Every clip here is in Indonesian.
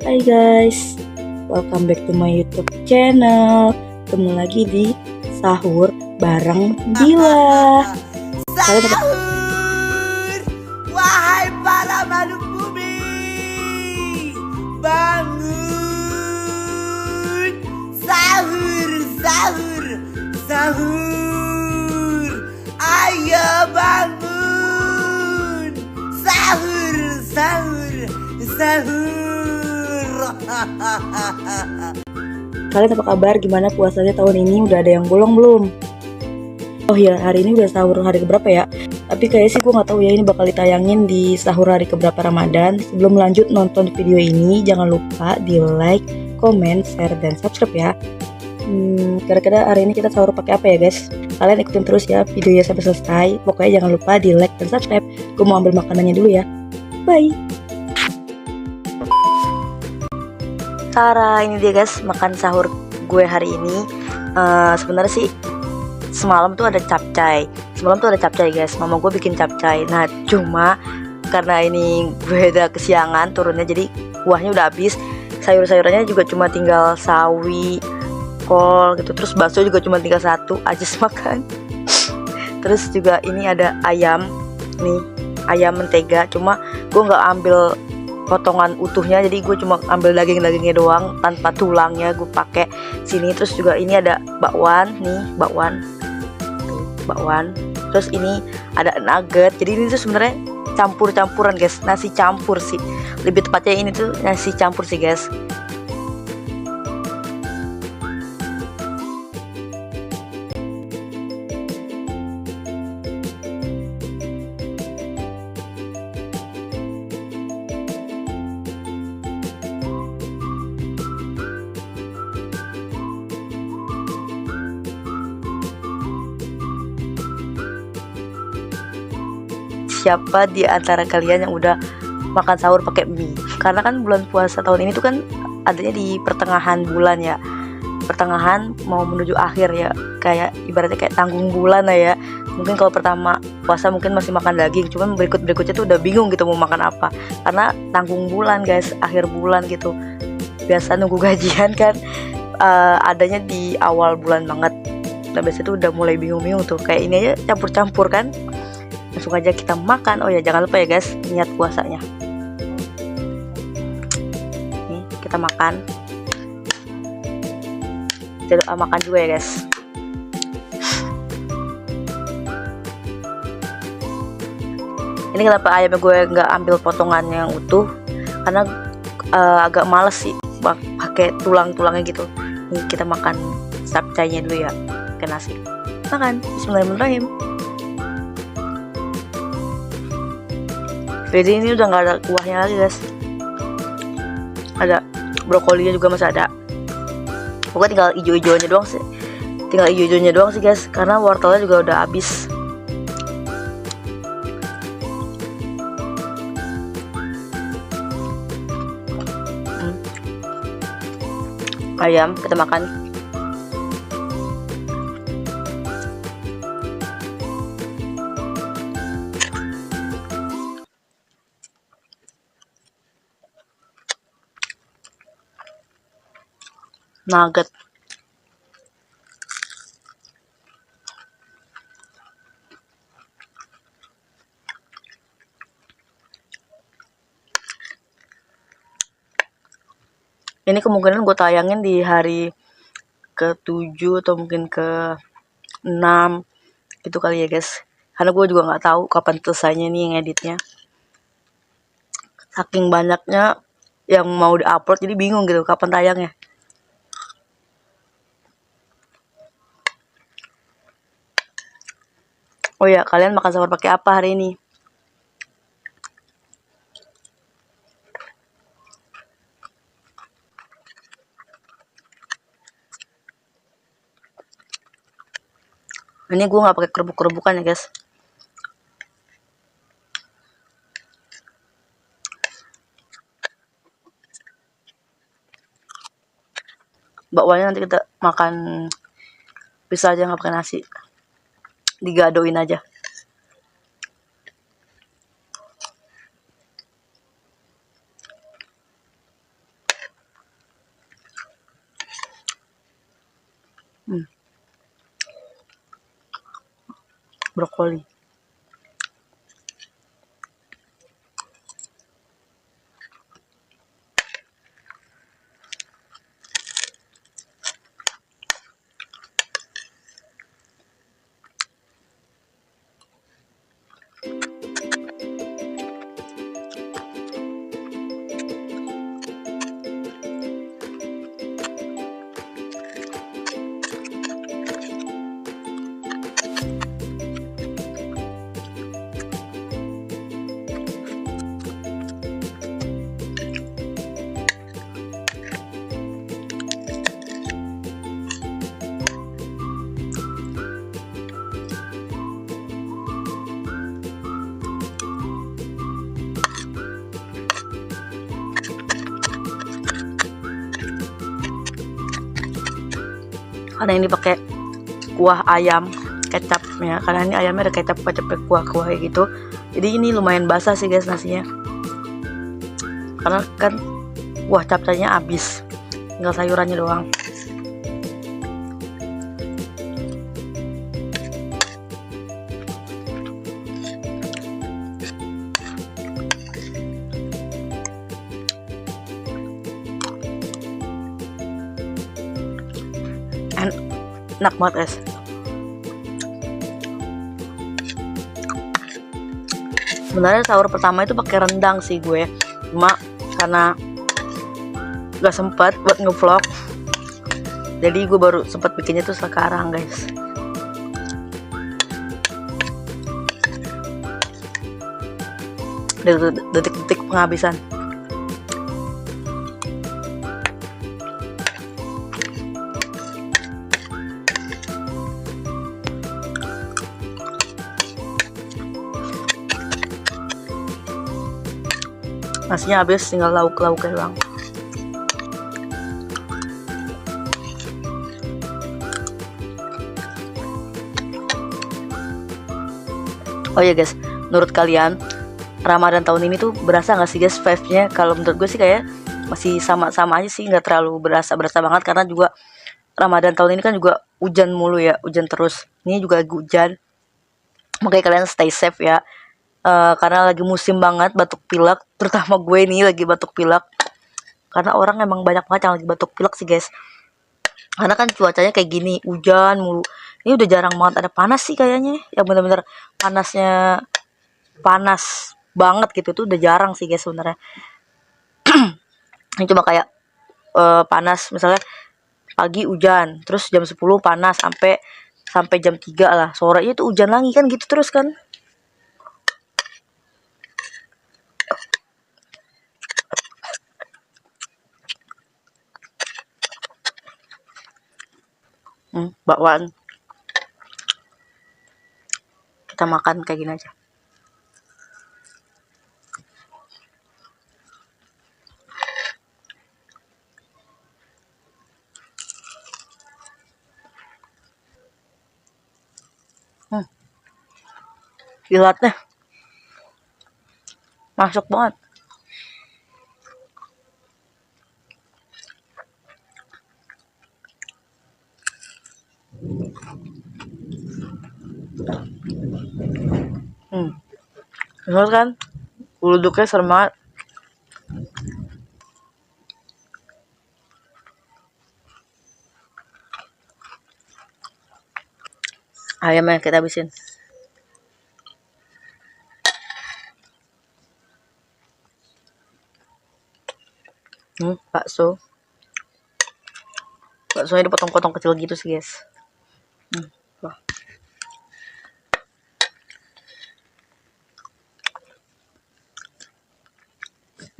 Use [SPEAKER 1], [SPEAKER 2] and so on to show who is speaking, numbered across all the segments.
[SPEAKER 1] Hai guys, welcome back to my YouTube channel. Ketemu lagi di sahur bareng Bila.
[SPEAKER 2] Sahur, wahai para makhluk bumi, bangun. Sahur, sahur, sahur. Ayo bangun. Sahur, sahur, sahur.
[SPEAKER 1] Kalian apa kabar? Gimana puasanya tahun ini? Udah ada yang bolong belum? Oh ya, hari ini udah sahur hari keberapa ya? Tapi kayaknya sih gue nggak tahu ya, ini bakal ditayangin di sahur hari keberapa Ramadan. Sebelum lanjut nonton video ini, jangan lupa di like, comment, share, dan subscribe ya. Kira-kira hari ini kita sahur pakai apa ya guys? Kalian ikutin terus ya videonya sampai selesai. Pokoknya jangan lupa di like dan subscribe. Gue mau ambil makanannya dulu ya. Bye. Tara, ini dia guys makan sahur gue hari ini. Sebenarnya sih semalam tuh ada capcay. Guys, mama gue bikin capcay. Nah cuma karena ini gue udah kesiangan turunnya, jadi kuahnya udah habis. Sayur-sayurannya juga cuma tinggal sawi, kol gitu. Terus bakso juga cuma tinggal satu aja makan. Terus juga ini ada ayam nih, ayam mentega. Cuma gue nggak ambil potongan utuhnya, jadi gue cuma ambil dagingnya doang tanpa tulangnya gue pakai sini. Terus juga ini ada bakwan nih, bakwan. Terus ini ada nugget. Jadi ini tuh sebenarnya campur-campuran guys, nasi campur sih lebih tepatnya, ini tuh nasi campur sih guys. Siapa di antara kalian yang udah makan sahur pakai mie? Karena kan bulan puasa tahun ini tuh kan adanya di pertengahan bulan ya, pertengahan mau menuju akhir ya, kayak ibaratnya kayak tanggung bulan lah ya. Mungkin kalau pertama puasa mungkin masih makan daging, cuman berikutnya tuh udah bingung gitu mau makan apa, karena tanggung bulan guys, akhir bulan gitu. Biasa nunggu gajian kan, adanya di awal bulan banget. Nah biasanya tuh udah mulai bingung-bingung tuh, kayak ini aja campur-campur kan. Langsung aja kita makan. Oh ya jangan lupa ya guys, niat puasanya. Nih kita makan. Kita doa makan juga ya guys. Ini kenapa ayamnya gue nggak ambil potongan yang utuh, karena agak males sih pakai tulang-tulangnya gitu. Nih kita makan capcaynya dulu ya, pakai nasi. Makan. Bismillahirrahmanirrahim. Jadi ini udah nggak ada kuahnya lagi guys. Ada brokolinya juga masih ada. Pokoknya tinggal hijau-hijaunya doang sih. Guys, karena wortelnya juga udah habis. Ayam kita makan. Nugget. Ini kemungkinan gue tayangin di hari ke-7 atau mungkin ke-6 gitu kali ya guys. Karena gue juga nggak tahu kapan selesainya nih yang editnya. Saking banyaknya yang mau diupload jadi bingung gitu kapan tayangnya. Oh ya, kalian makan sahur pakai apa hari ini? Ini gue nggak pakai kerupuk-kerupukan ya guys. Bakwannya nanti kita makan bisa aja nggak pakai nasi, digadoin aja. brokoli. Karena ini pakai kuah ayam kecapnya, karena ini ayamnya ada kecap kuah kayak gitu, jadi ini lumayan basah sih guys nasinya, karena kan kuah capcaynya habis, tinggal sayurannya doang. Enak banget guys. Sebenarnya sahur pertama itu pakai rendang sih gue, cuma karena gak sempat buat ngevlog, jadi gue baru sempat bikinnya tuh sekarang guys. Detik-detik penghabisan. Nasinya habis, tinggal lauk-lauknya doang. Oh ya guys, menurut kalian Ramadan tahun ini tuh berasa gak sih guys vibe-nya? Kalau menurut gue sih kayak masih sama-sama aja sih, gak terlalu berasa banget, karena juga Ramadan tahun ini kan juga hujan mulu ya, hujan terus. Ini juga lagi hujan, makanya kalian stay safe ya. Karena lagi musim banget batuk pilek, terutama gue nih lagi batuk pilek, karena orang emang banyak banget yang lagi batuk pilek sih guys, karena kan cuacanya kayak gini, hujan mulu. Ini udah jarang banget ada panas sih kayaknya, yang bener-bener panasnya panas banget gitu tuh udah jarang sih guys sebenarnya. Ini cuma kayak panas misalnya pagi hujan, terus jam 10 panas sampai jam 3 lah, sorenya itu hujan lagi kan gitu terus kan. Bakwaan kita makan kayak gini aja. Gilatnya masuk banget. Bener kan? Duduknya serem banget. Ayamnya kita habisin. Bakso. Baksonya dipotong-potong kecil gitu sih guys. Wah.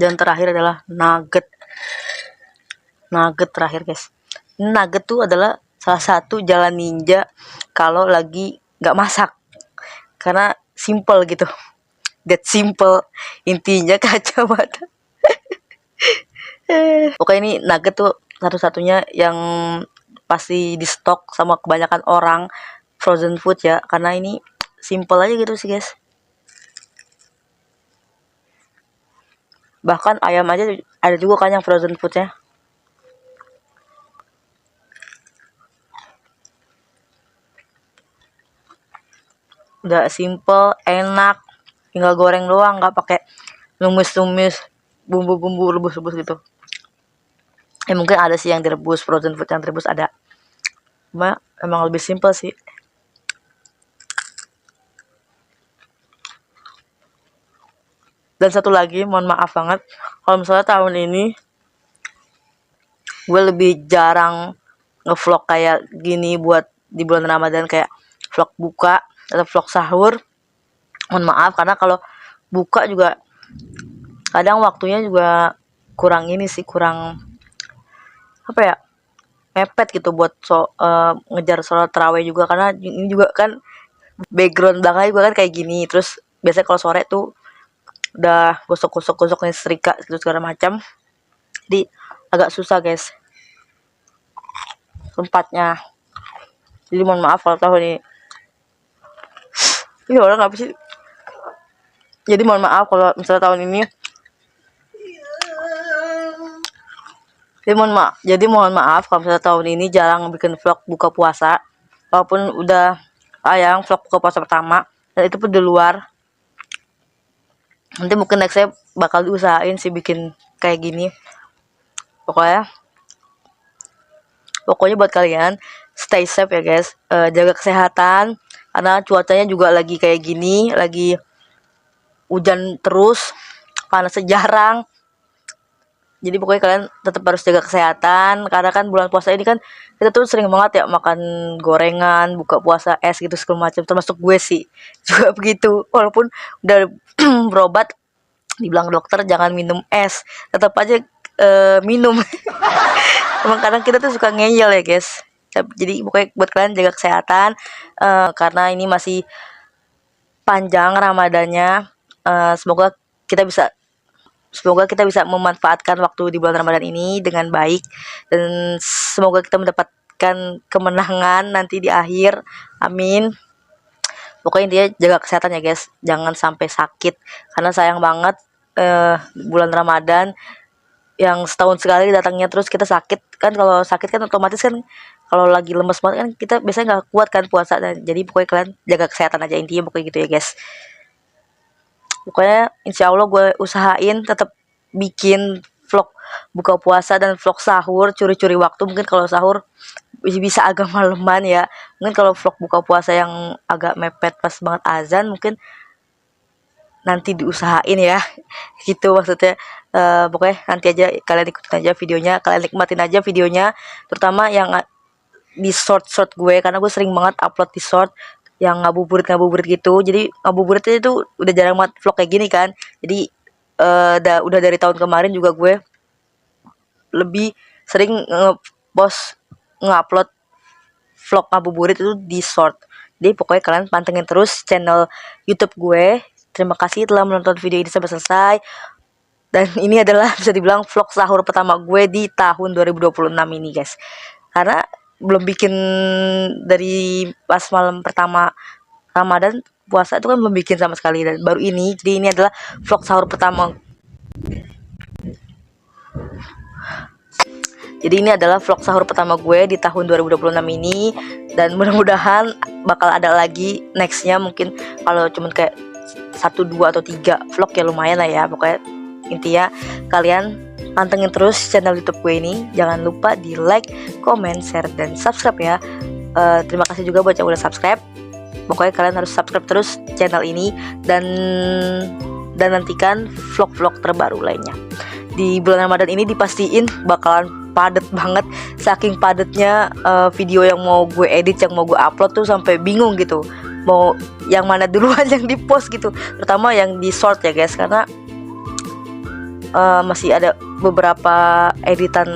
[SPEAKER 1] Dan terakhir adalah nugget. Nugget terakhir guys. Nugget tuh adalah salah satu jalan ninja kalau lagi nggak masak, karena simple gitu. That simple, intinya kacamata. Pokoknya ini nugget tuh satu-satunya yang pasti di stok sama kebanyakan orang frozen food ya, karena ini simple aja gitu sih guys. Bahkan ayam aja ada juga kan yang frozen foodnya. udah simple, enak, tinggal goreng doang, nggak pakai numis-numis bumbu-bumbu rebus-rebus gitu. Ya mungkin ada sih yang direbus, frozen food yang direbus ada, cuma emang lebih simple sih. Dan satu lagi, mohon maaf banget kalau misalnya tahun ini gue lebih jarang ngevlog kayak gini buat di bulan Ramadan, kayak vlog buka atau vlog sahur. Mohon maaf, karena kalau buka juga kadang waktunya juga kurang ini sih, kurang apa ya, mepet gitu buat ngejar sholat tarawih juga, karena ini juga kan background belakangnya juga kan kayak gini. Terus biasanya kalau sore tuh udah gosok setrika gitu segala macam, jadi agak susah guys tempatnya. Jadi mohon maaf kalau tahun ini orang apa sih, jadi mohon maaf kalau misalnya tahun ini, jadi mohon maaf kalau misalnya tahun ini jarang bikin vlog buka puasa, walaupun udah tayang vlog buka puasa pertama dan itu pun di luar. Nanti mungkin next saya bakal diusahain sih bikin kayak gini. Pokoknya buat kalian stay safe ya guys, jaga kesehatan karena cuacanya juga lagi kayak gini, lagi hujan terus, panasnya jarang. Jadi pokoknya kalian tetap harus jaga kesehatan, karena kan bulan puasa ini kan kita tuh sering banget ya makan gorengan, buka puasa es gitu segala macam, termasuk gue sih juga begitu. Walaupun udah berobat, dibilang dokter jangan minum es, tetap aja minum. Emang kadang kita tuh suka ngeyel ya guys. Jadi pokoknya buat kalian jaga kesehatan, karena ini masih panjang Ramadannya. Semoga kita bisa memanfaatkan waktu di bulan Ramadan ini dengan baik, dan semoga kita mendapatkan kemenangan nanti di akhir. Amin. Pokoknya intinya jaga kesehatan ya guys, jangan sampai sakit, karena sayang banget bulan Ramadan yang setahun sekali datangnya terus kita sakit kan. Kalau sakit kan otomatis kan, kalau lagi lemes banget kan kita biasanya nggak kuat kan puasa. Dan jadi pokoknya kalian jaga kesehatan aja, intinya pokoknya gitu ya guys. Pokoknya insya Allah gue usahain tetap bikin vlog buka puasa dan vlog sahur, curi-curi waktu. Mungkin kalau sahur bisa agak maleman ya, mungkin kalau vlog buka puasa yang agak mepet pas banget azan mungkin nanti diusahain ya. Gitu maksudnya. Pokoknya nanti aja kalian ikutin aja videonya, kalian nikmatin aja videonya, terutama yang di short gue, karena gue sering banget upload di short yang ngabuburit gitu. Jadi ngabuburit itu udah jarang banget vlog kayak gini kan. Jadi udah dari tahun kemarin juga gue lebih sering ngupload vlog ngabuburit itu di short. Jadi pokoknya kalian pantengin terus channel YouTube gue. Terima kasih telah menonton video ini sampai selesai. Dan ini adalah bisa dibilang vlog sahur pertama gue di tahun 2026 ini guys. Karena belum bikin dari pas malam pertama Ramadan puasa itu kan belum bikin sama sekali, dan baru ini. Jadi ini adalah vlog sahur pertama. Jadi ini adalah vlog sahur pertama gue di tahun 2026 ini, dan mudah-mudahan bakal ada lagi nextnya. Mungkin kalau cuman kayak 1, 2, atau 3 vlog ya lumayan lah ya. Pokoknya intinya kalian pantengin terus channel YouTube gue ini. Jangan lupa di like, comment, share, dan subscribe ya. Terima kasih juga buat yang udah subscribe. Pokoknya kalian harus subscribe terus channel ini, dan nantikan vlog-vlog terbaru lainnya. Di bulan Ramadan ini dipastiin bakalan padet banget. Saking padetnya video yang mau gue edit, yang mau gue upload tuh sampai bingung gitu mau yang mana duluan yang di post gitu. Terutama yang di short ya guys, karena masih ada beberapa editan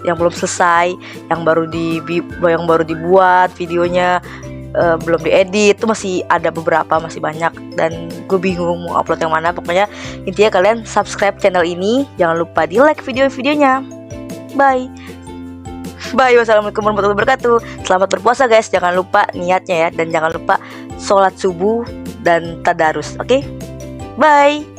[SPEAKER 1] yang belum selesai, yang baru dibuat videonya, belum diedit. Itu masih ada beberapa, masih banyak, dan gue bingung mau upload yang mana. Pokoknya intinya kalian subscribe channel ini, jangan lupa di like video-videonya. Bye. Wassalamualaikum warahmatullahi wabarakatuh. Selamat berpuasa guys, jangan lupa niatnya ya, dan jangan lupa sholat subuh dan tadarus. Oke? Bye.